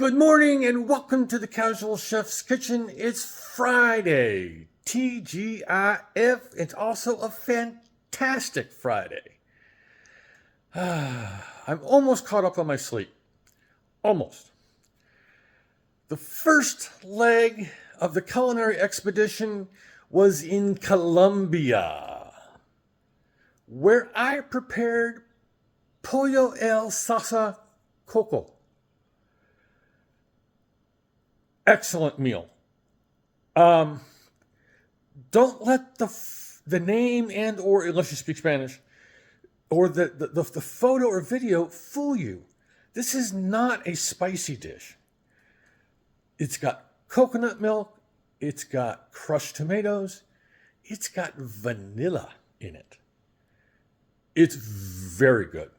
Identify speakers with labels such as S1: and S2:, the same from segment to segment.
S1: Good morning and welcome to the Casual Chef's Kitchen. It's Friday, TGIF. It's also a fantastic Friday. I'm almost caught up on my sleep. Almost. The first leg of the culinary expedition was in Colombia, where I prepared pollo el salsa coco. Excellent meal. Don't let the name and or, unless you speak Spanish, or the photo or video fool you. This is not a spicy dish. It's got coconut milk. It's got crushed tomatoes. It's got vanilla in it. It's very good.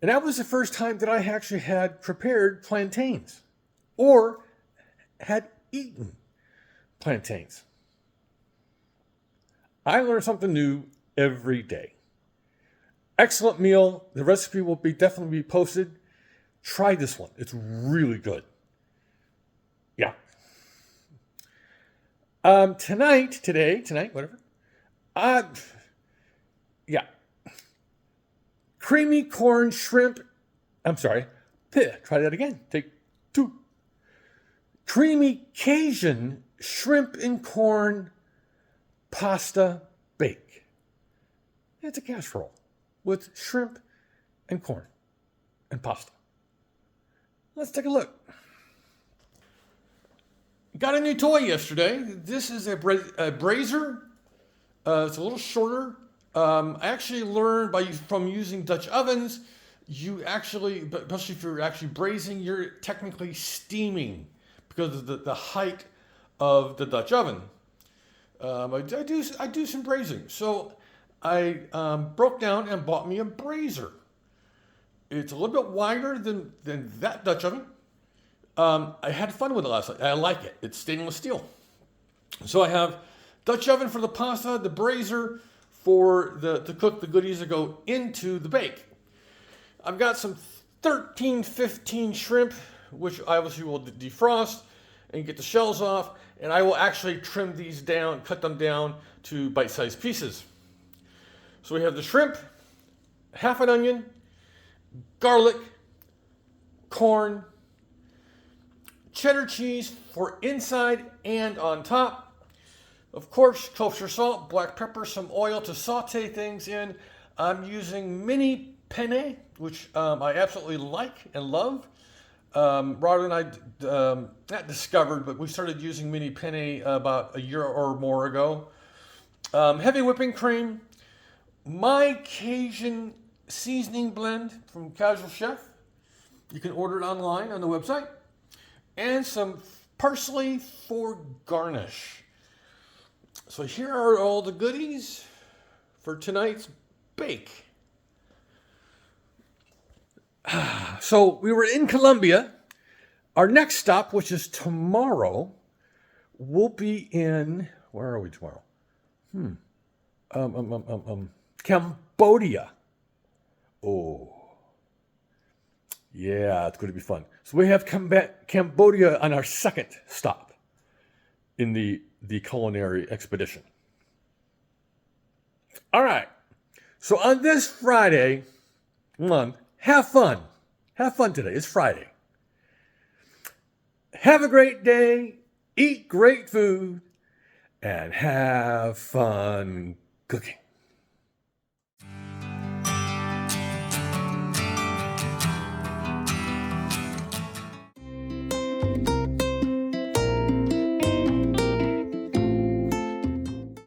S1: And that was the first time that I actually had prepared plantains or had eaten plantains. I learn something new every day. Excellent meal. The recipe will definitely be posted. Try this one. It's really good. Yeah. Tonight, whatever. Yeah. Creamy corn shrimp. Try that again. Take two. Creamy Cajun shrimp and corn pasta bake. It's a casserole with shrimp and corn and pasta. Let's take a look. Got a new toy yesterday. This is a brazier. It's a little shorter. I actually learned from using Dutch ovens. You actually, especially if you're actually braising, you're technically steaming because of the height of the Dutch oven. I do some braising. So I broke down and bought me a brazier. It's a little bit wider than that Dutch oven. I had fun with it last night. I like it. It's stainless steel. So I have Dutch oven for the pasta, the brazier to cook the goodies that go into the bake. I've got some 15 shrimp, which I obviously will defrost and get the shells off, and I will actually trim these down, cut them down to bite-sized pieces. So we have the shrimp, half an onion, garlic, corn, cheddar cheese for inside and on top. Of course, kosher salt, black pepper, some oil to saute things in. I'm using mini penne, which I absolutely like and love. Robert and I, not discovered, but we started using mini penne about a year or more ago. Heavy whipping cream, my Cajun seasoning blend from Casual Chef. You can order it online on the website. And some parsley for garnish. So here are all the goodies for tonight's bake. So we were in Colombia. Our next stop, which is tomorrow, will be in, where are we tomorrow? Cambodia. Oh. Yeah, it's going to be fun. So we have Cambodia on our second stop in the culinary expedition. All right. So on this Friday, have fun. Have fun today. It's Friday. Have a great day. Eat great food. And have fun cooking.